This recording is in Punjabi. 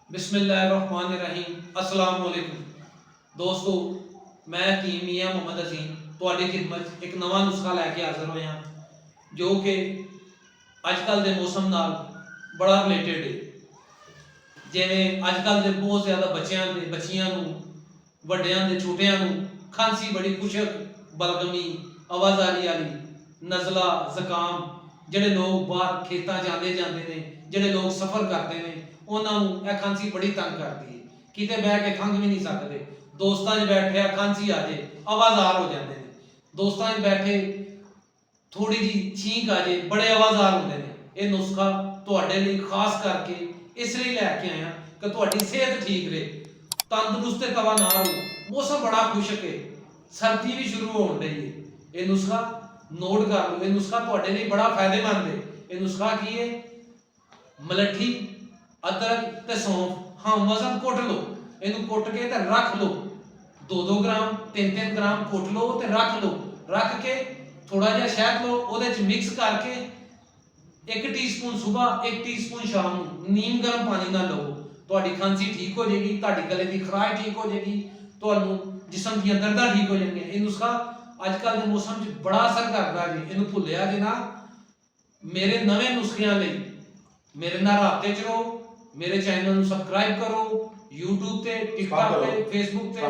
बिस्मिल्लाहिर्रहमानिर्रहीम अस्सलाम वालेकुम दोस्तों, मैं हकीम मियां मोहम्मद अजीम ਤੁਹਾਡੀ ਖਿਦਮਤ ਇੱਕ ਨਵਾਂ ਨੁਸਖਾ ਲੈ ਕੇ ਹਾਜ਼ਰ ਹੋਇਆ ਜੋ ਕਿ ਅੱਜ ਕੱਲ ਦੇ ਮੌਸਮ ਨਾਲ ਬੜਾ ਰਿਲੇਟਡ ਹੈ। ਜਿਵੇਂ ਅੱਜ ਕੱਲ ਦੇ ਬਹੁਤ ਜ਼ਿਆਦਾ ਬੱਚਿਆਂ ਦੇ ਬੱਚੀਆਂ ਨੂੰ, ਵੱਡਿਆਂ ਦੇ ਛੋਟਿਆਂ ਨੂੰ ਖਾਂਸੀ ਬੜੀ ਖੁਸ਼ਕ, ਬਲਗਮੀ, ਆਵਾਜ਼ਾਰੀ ਵਾਲੀ, ਨਜ਼ਲਾ, ਜ਼ੁਕਾਮ, ਜਿਹੜੇ ਲੋਕ ਬਾਹਰ ਖੇਤਾਂ ਜਾਂਦੇ ਨੇ, ਜਿਹੜੇ ਲੋਕ ਸਫ਼ਰ ਕਰਦੇ ਨੇ, ਉਹਨਾਂ ਨੂੰ ਇਹ ਖਾਂਸੀ ਬੜੀ ਤੰਗ ਕਰਦੀ ਹੈ। ਕਿਤੇ ਬਹਿ ਕੇ ਖੰਘ ਵੀ ਨਹੀਂ ਸਕਦੇ, ਦੋਸਤਾਂ 'ਚ ਬੈਠਿਆ ਖਾਂਸੀ ਆ ਜੇ ਆਵਾਜ਼ਾਰ ਹੋ ਜਾਂਦੇ ਨੇ, ਦੋਸਤਾਂ 'ਚ ਬੈਠੇ ਥੋੜੀ ਜੀ ਛੀਂਕ ਆ ਜੇ ਬੜੇ ਆਵਾਜ਼ਾਰ ਹੁੰਦੇ ਨੇ। ਇਹ ਨੁਸਖਾ ਤੁਹਾਡੇ ਲਈ ਖਾਸ ਕਰਕੇ ਇਸ ਲਈ ਲੈ ਕੇ ਆਇਆ ਕਿ ਤੁਹਾਡੀ ਸਿਹਤ ਠੀਕ ਰਹੇ, ਤੰਦਰੁਸਤ ਤੇ ਤਵਾਨਾਰ ਹੋ। ਮੌਸਮ ਬੜਾ ਖੁਸ਼ਕ ਹੈ, ਸਰਦੀ ਵੀ ਸ਼ੁਰੂ ਹੋਣ ਰਹੀ ਹੈ। ਇਹ ਨੁਸਖਾ ਨੋਟ ਕਰ ਲਓ, ਇਹ ਨੁਸਖਾ ਤੁਹਾਡੇ ਲਈ ਬੜਾ ਫਾਇਦੇਮੰਦ ਹੈ। ਇਹ ਨੁਸਖਾ ਕੀ ਹੈ? ਮਲੱਠੀ, ਅਦਰਕ ਤੇ ਸੌਂਫ। ਹਾਂ, ਮਜ਼ਮ ਕੁੱਟ ਲਓ, ਇਹਨੂੰ ਕੁੱਟ ਕੇ ਤੇ ਰੱਖ ਲਓ। 2-2 ਗ੍ਰਾਮ 3-3 ਗ੍ਰਾਮ ਕੁੱਟ ਲਓ ਤੇ ਰੱਖ ਲਓ। ਰੱਖ ਕੇ ਥੋੜਾ ਜਿਹਾ ਸ਼ਹਿਦ ਲਓ, ਉਹਦੇ ਚ ਮਿਕਸ ਕਰਕੇ 1 ਟੀਸਪੂਨ ਸਵੇਰ 1 ਟੀਸਪੂਨ ਸ਼ਾਮ ਨੂੰ ਨੀਮ ਗਰਮ ਪਾਣੀ ਨਾਲ ਲਓ। ਤੁਹਾਡੀ ਖਾਂਸੀ ਠੀਕ ਹੋ ਜਾਏਗੀ, ਤੁਹਾਡੀ ਗਲੇ ਦੀ ਖਰਾਸ਼ ਠੀਕ ਹੋ ਜਾਏਗੀ, ਤੁਹਾਨੂੰ ਜਿਸਮ ਦੀਆਂ ਦਰਦਾਂ ਠੀਕ ਹੋ ਜਾਣਗੀਆਂ। ਇਹ ਨੁਸਖਾ ਅੱਜ ਕੱਲ ਦੇ ਮੌਸਮ 'ਚ ਬੜਾ ਅਸਰ ਕਰਦਾ ਜੀ, ਇਹਨੂੰ ਭੁੱਲਿਆ ਜੇ ਨਾ। ਮੇਰੇ ਨਵੇਂ ਨੁਸਖਿਆਂ ਲਈ ਮੇਰੇ ਨਾਲ ਰਾਬਤੇ 'ਚ ਰਹੋ, ਮੇਰੇ ਚੈਨਲ ਨੂੰ ਸਬਸਕ੍ਰਾਈਬ ਕਰੋ, YouTube ਤੇ, TikTok ਤੇ, Facebook ਤੇ।